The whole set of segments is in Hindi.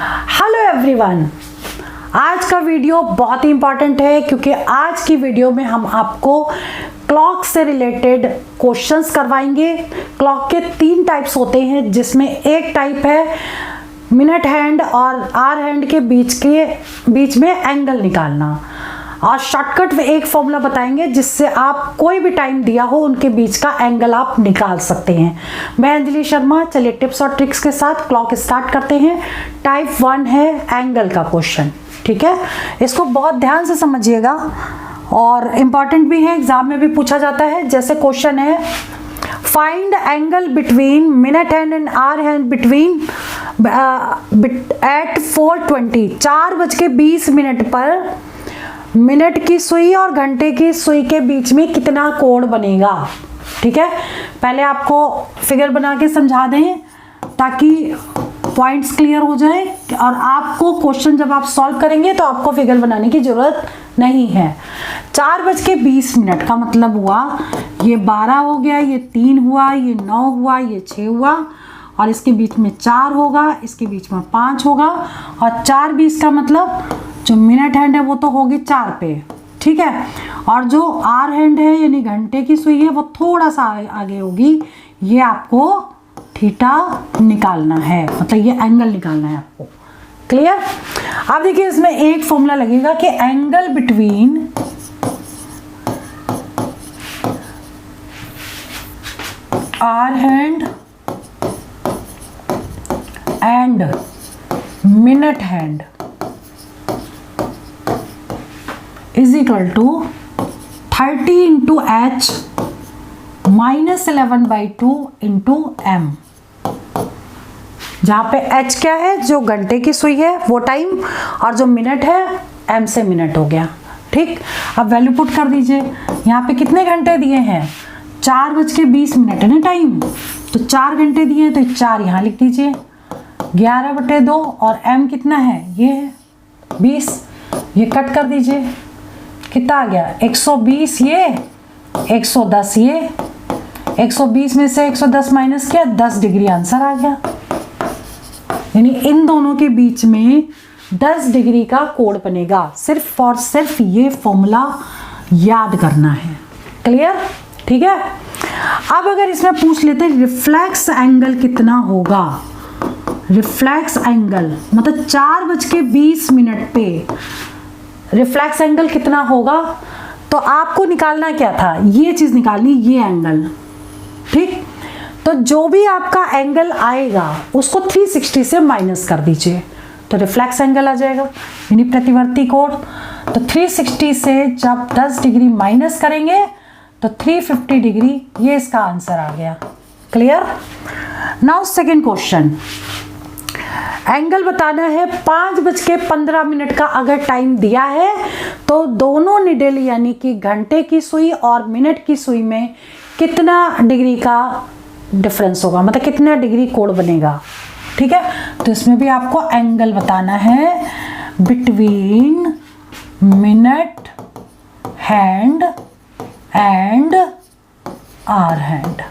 हेलो एवरीवन, आज का वीडियो बहुत ही इम्पॉर्टेंट है क्योंकि आज की वीडियो में हम आपको क्लॉक से रिलेटेड क्वेश्चंस करवाएंगे। क्लॉक के 3 टाइप्स होते हैं, जिसमें एक टाइप है मिनट हैंड और आवर हैंड के बीच में एंगल निकालना, और शॉर्टकट में एक फॉर्मूला बताएंगे जिससे आप कोई भी टाइम दिया हो उनके बीच का एंगल आप निकाल सकते हैं। मैं अंजलि शर्मा, चलिए टिप्स और ट्रिक्स के साथ क्लॉक स्टार्ट करते हैं। टाइप 1 है एंगल का क्वेश्चन, ठीक है। इसको बहुत ध्यान से समझिएगा और इम्पॉर्टेंट भी है, एग्जाम में भी पूछा जाता है। जैसे क्वेश्चन है, find angle between minute hand and hour hand between eight 4:20, 4:20 पर मिनट की सुई और घंटे की सुई के बीच में कितना कोण बनेगा। ठीक है, पहले आपको फिगर बना के समझा दें ताकि पॉइंट्स क्लियर हो जाए, और आपको क्वेश्चन जब आप सॉल्व करेंगे तो आपको फिगर बनाने की जरूरत नहीं है। 4:20 का मतलब हुआ ये 12 हो गया, ये 3 हुआ, ये 9 हुआ, ये 6 हुआ, और इसके बीच में 4 होगा, इसके बीच में 5 होगा, और 4:20 का मतलब जो मिनट हैंड है वो तो होगी 4 पे, ठीक है, और जो आवर हैंड है यानी घंटे की सुई है वो थोड़ा सा आगे होगी। ये आपको थीटा निकालना है, मतलब ये एंगल निकालना है आपको। क्लियर? अब देखिए इसमें एक फॉर्मूला लगेगा कि angle between hour hand and minute hand is equal to 30 into H minus 11/2 into M, जहां पे एच क्या है, जो घंटे की सुई है वो टाइम, और जो मिनट है एम से मिनट हो गया। ठीक, अब वैल्यू पुट कर दीजिए। यहाँ पे कितने घंटे दिए हैं, 4:20 है ना टाइम, तो 4 घंटे दिए हैं तो 4 यहाँ लिख दीजिए, 11/2, और एम कितना है, ये है 20, ये कट कर दीजिए, कितना आ गया 120, ये 110, ये 120 में से 110 माइनस किया 10 डिग्री आंसर आ गया। यानी इन दोनों के बीच में 10 डिग्री का कोण बनेगा। सिर्फ और सिर्फ ये फॉर्मूला याद करना है। क्लियर? ठीक है। अब अगर इसमें पूछ लेते हैं रिफ्लेक्स एंगल कितना होगा, रिफ्लेक्स एंगल मतलब 4:20 पे रिफ्लेक्स एंगल कितना होगा, तो आपको निकालना क्या था, ये चीज निकालनी, ये एंगल। ठीक, तो जो भी आपका एंगल आएगा उसको 360 से माइनस कर दीजिए तो रिफ्लेक्स एंगल आ जाएगा, यानी प्रतिवर्ती कोण। तो 360 से जब 10 डिग्री माइनस करेंगे तो 350 डिग्री, ये इसका आंसर आ गया। Clear? Now second question, angle बताना है 5:15 का अगर टाइम दिया है तो दोनों निडल यानी कि घंटे की सुई और मिनट की सुई में कितना डिग्री का डिफरेंस होगा, मतलब कितना डिग्री कोण बनेगा। ठीक है, तो इसमें भी आपको एंगल बताना है between minute hand and hour hand.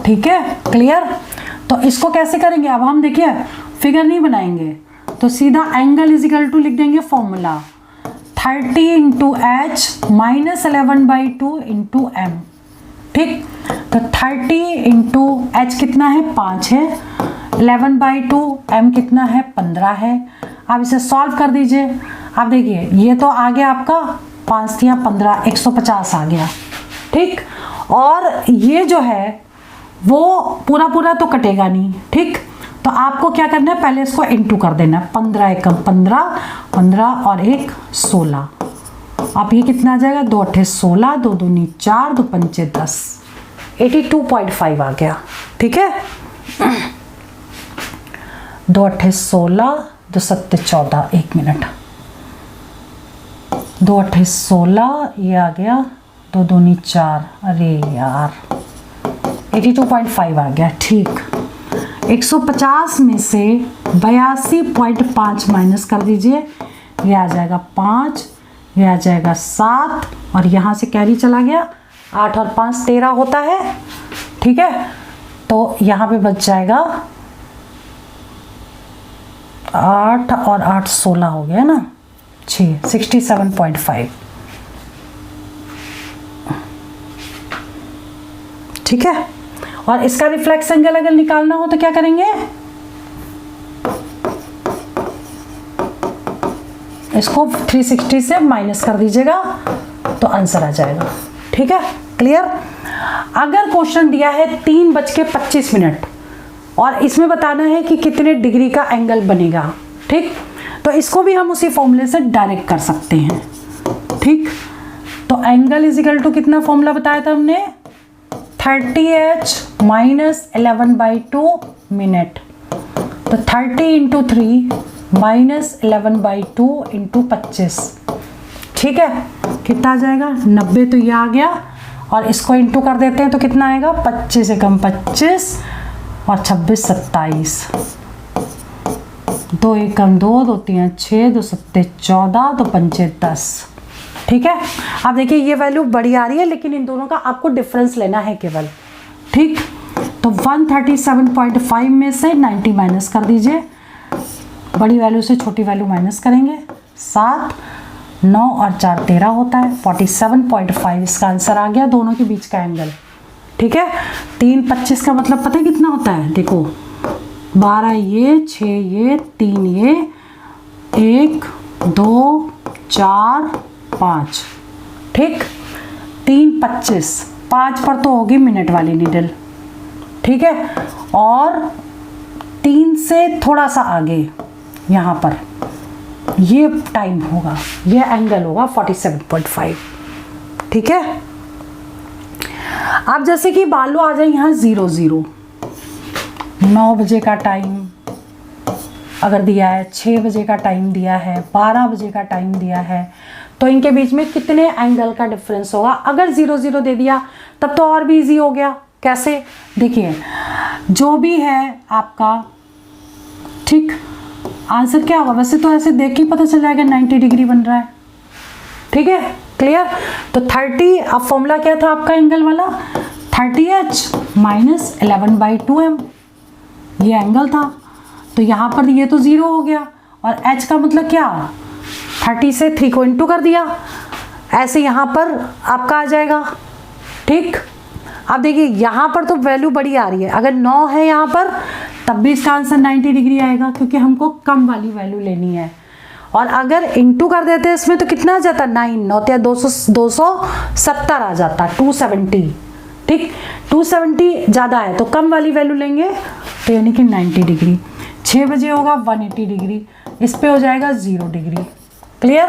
ठीक है, क्लियर? तो इसको कैसे करेंगे, अब हम देखिए फिगर नहीं बनाएंगे तो सीधा एंगल इज इक्वल टू लिख देंगे formula 30 into H minus 11/2 into M. ठीक, तो 30 इंटू एच कितना है, 5 है, 11/2 एम कितना है, 15 है। अब इसे सॉल्व कर दीजिए। अब देखिए ये तो आ गया आपका 5 या 15, 150 आ गया। ठीक, और ये जो है वो पूरा तो कटेगा नहीं। ठीक, तो आपको क्या करना है, पहले इसको इंटू कर देना है, 15 एकम 15, 15 और 1 16। अब ये कितना आ जाएगा, 2 8 16, 2 दूनी 4, 2 पंचे 10, 82.5 आ गया। ठीक है, 2 8 16, 2 7 14, 1 मिनट, 2 8 16, ये आ गया, 2 दूनी 4, अरे यार 82.5 आ गया। ठीक, 150 में से 82.5 माइनस कर दीजिए, ये आ जाएगा 5, ये आ जाएगा 7, और यहाँ से कैरी चला गया, 8 और 5 13 होता है। ठीक है, तो यहाँ पे बच जाएगा 8 और 8 16 हो गया ना, 6 67.5। ठीक है, और इसका रिफ्लेक्स एंगल अगर निकालना हो तो क्या करेंगे, इसको 360 से माइनस कर दीजिएगा तो आंसर आ जाएगा। ठीक है, क्लियर। अगर क्वेश्चन दिया है 3:25 और इसमें बताना है कि कितने डिग्री का एंगल बनेगा, ठीक, तो इसको भी हम उसी फॉर्मूले से डायरेक्ट कर सकते हैं। ठीक, तो एंगल इज इक्वल टू कितना फॉर्मूला बताया था हमने, 30h माइनस 11/2 मिनट, तो 30 इंटू 3 माइनस 11/2 इंटू 25। ठीक है, कितना आ जाएगा, 90। तो ये आ गया, और इसको इंटू कर देते हैं तो कितना आएगा, 25 एकम 25 और 26 27, 2 एकम 2, 2 3 6, 2 7 14, 2 5 10। ठीक है, अब देखिए ये वैल्यू बड़ी आ रही है, लेकिन इन दोनों का आपको डिफरेंस लेना है केवल। ठीक, तो 137.5 में से 90 माइनस कर दीजिए, बड़ी वैल्यू से छोटी वैल्यू माइनस करेंगे, 7 9 और 4 13 होता है, 47.5 इसका आंसर आ गया, दोनों के बीच का एंगल। ठीक है, 3 25 का मतलब पता है कितना होता है, देखो 12 ये, 6 ये, 3 ये, 1 2 4 5। ठीक, 3 25, 5 पर तो होगी मिनट वाली नीडल। ठीक है, और 3 से थोड़ा सा आगे यहाँ पर ये टाइम होगा, ये एंगल होगा 47.5। ठीक है, अब जैसे कि मान लो आ जाए यहाँ 0 0, 9 बजे का टाइम अगर दिया है, 6 बजे का टाइम दिया है, 12 बजे का टाइम दिया है, तो इनके बीच में कितने एंगल का डिफरेंस होगा। अगर 0 0 दे दिया तब तो और भी इजी हो गया। कैसे, देखिए जो भी है आपका, ठीक, आंसर क्या होगा, वैसे तो ऐसे देख के पता चल जाएगा 90 डिग्री बन रहा है। ठीक है, क्लियर। तो 30, अब फॉर्मूला क्या था आपका एंगल वाला, 30h माइनस 11/2m, ये एंगल था। तो यहाँ पर ये तो 0 हो गया, और h का मतलब क्या, 30 से 3 को इंटू कर दिया, ऐसे यहाँ पर आपका आ जाएगा। ठीक, अब देखिए यहाँ पर तो वैल्यू बड़ी आ रही है, अगर 9 है यहाँ पर तब भी इसका आंसर 90 डिग्री आएगा, क्योंकि हमको कम वाली वैल्यू लेनी है। और अगर इंटू कर देते हैं इसमें तो कितना आ जाता, 9 9 270 आ जाता, 270। ठीक, 270 ज़्यादा है तो कम वाली वैल्यू लेंगे, तो यानी कि 90 डिग्री। 6 बजे होगा 180 डिग्री, इस पे हो जाएगा 0 डिग्री। क्लियर,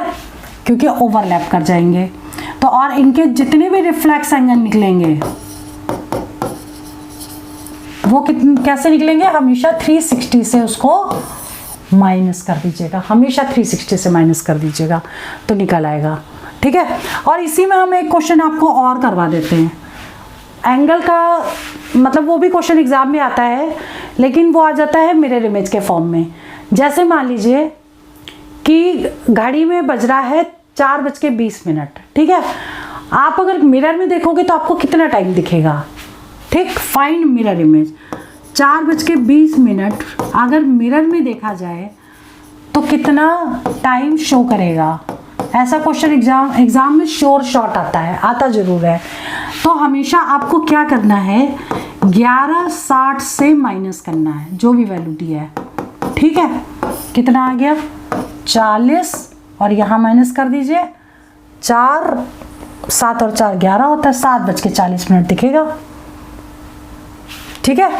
क्योंकि ओवरलैप कर जाएंगे। तो और इनके जितने भी रिफ्लेक्स एंगल निकलेंगे वो कैसे निकलेंगे, हमेशा 360 से उसको माइनस कर दीजिएगा, हमेशा 360 से माइनस कर दीजिएगा तो निकल आएगा। ठीक है, और इसी में हम एक क्वेश्चन आपको और करवा देते हैं, एंगल का मतलब वो भी क्वेश्चन एग्जाम में आता है, लेकिन वो आ जाता है मिरर इमेज के फॉर्म में। जैसे मान लीजिए कि घड़ी में बज रहा है 4:20। ठीक है, आप अगर मिरर में देखोगे तो आपको कितना टाइम दिखेगा। ठीक, फाइंड मिरर इमेज, 4:20 अगर मिरर में देखा जाए तो कितना टाइम शो करेगा। ऐसा क्वेश्चन एग्जाम में श्योर शॉट आता है, आता जरूर है। तो हमेशा आपको क्या करना है, 11:60 से माइनस करना है जो भी वैल्यू दी है। ठीक है, कितना आ गया, 40, और यहाँ माइनस कर दीजिए 4, 7 और 4 11 होता है, 7:40 दिखेगा। ठीक है,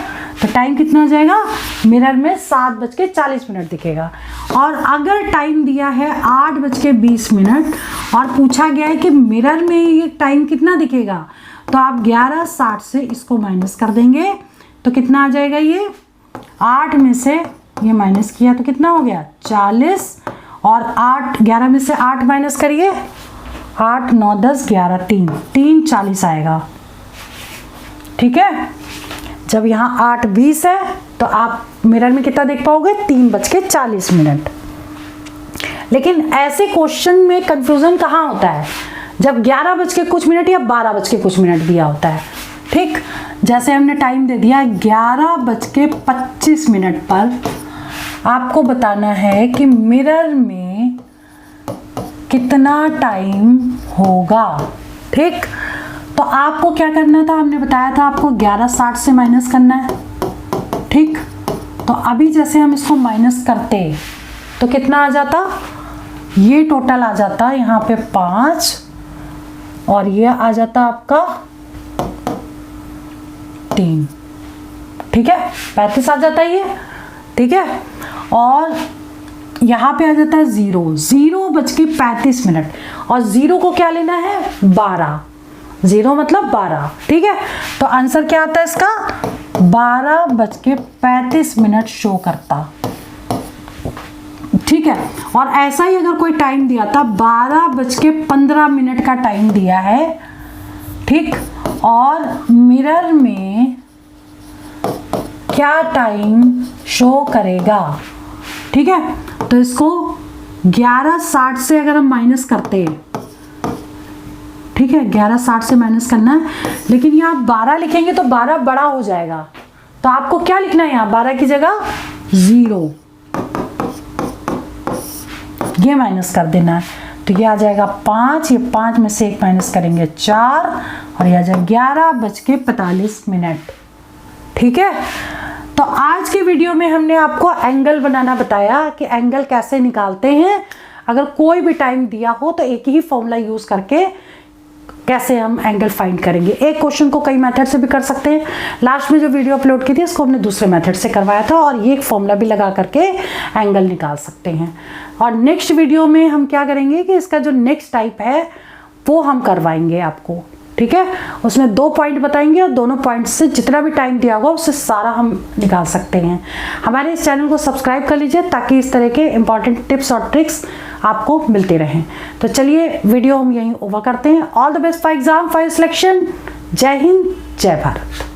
तो टाइम कितना हो जाएगा, मिरर में 7:40 दिखेगा। और अगर टाइम दिया है 8:20 और पूछा गया है कि मिरर में ये टाइम कितना दिखेगा, तो आप 11:60 से इसको माइनस कर देंगे तो कितना आ जाएगा, ये 8 में से ये माइनस किया तो कितना हो गया 40, और 8 11 में से 8 माइनस करिए, 8 9 10 11 3 40 आएगा। ठीक है, जब यहाँ 8:20 है तो आप मिरर में कितना देख पाओगे, 3:40। लेकिन ऐसे क्वेश्चन में कंफ्यूजन कहाँ होता है, जब 11:कुछ या 12:कुछ दिया होता है। ठीक, जैसे हमने टाइम दे दिया 11:25 पर आपको बताना है कि मिरर में कितना टाइम होगा। ठीक, तो आपको क्या करना था, हमने बताया था आपको 1160 से माइनस करना है। ठीक, तो अभी जैसे हम इसको माइनस करते तो कितना आ जाता, ये टोटल आ जाता यहाँ पे 5 और ये आ जाता आपका 3। ठीक है, 35 आ जाता है ये। ठीक है, और यहाँ पे आ जाता है 0:35 और 0 को क्या लेना है, 12। 0 मतलब 12। ठीक है, तो आंसर क्या आता है इसका, 12:35 शो करता। ठीक है, और ऐसा ही अगर कोई टाइम दिया था 12:15 का टाइम दिया है। ठीक, और मिरर में क्या टाइम शो करेगा। ठीक है, तो इसको 1160 से अगर हम माइनस करते, ठीक है 1160 से माइनस करना है, लेकिन यहाँ 12 लिखेंगे तो 12 बड़ा हो जाएगा, तो आपको क्या लिखना है यहाँ 12 की जगह 0, ये माइनस कर देना है। तो ये आ जाएगा 5, ये 5 में से 1 माइनस करेंगे 4 और ये आ जाएगा 11:45। ठीक है, तो आज के वीडियो में हमने आपको एंगल बनाना बताया कि एंगल कैसे निकालते हैं। अगर कोई भी टाइम दिया हो तो एक ही फॉर्मूला यूज करके कैसे हम एंगल फाइंड करेंगे। एक क्वेश्चन को कई मेथड से भी कर सकते हैं। लास्ट में जो वीडियो अपलोड की थी उसको हमने दूसरे मेथड से करवाया था और ये एक फॉर्मूला भी लगा करके एंगल निकाल सकते हैं। और नेक्स्ट वीडियो में हम क्या करेंगे कि इसका जो नेक्स्ट टाइप है वो हम करवाएंगे आपको। ठीक है, उसमें 2 पॉइंट बताएंगे और दोनों पॉइंट से जितना भी टाइम दिया होगा उससे सारा हम निकाल सकते हैं। हमारे इस चैनल को सब्सक्राइब कर लीजिए ताकि इस तरह के इंपॉर्टेंट टिप्स और ट्रिक्स आपको मिलते रहें। तो चलिए वीडियो हम यहीं ओवर करते हैं। All the best for exam, for selection. जय हिंद, जय भारत।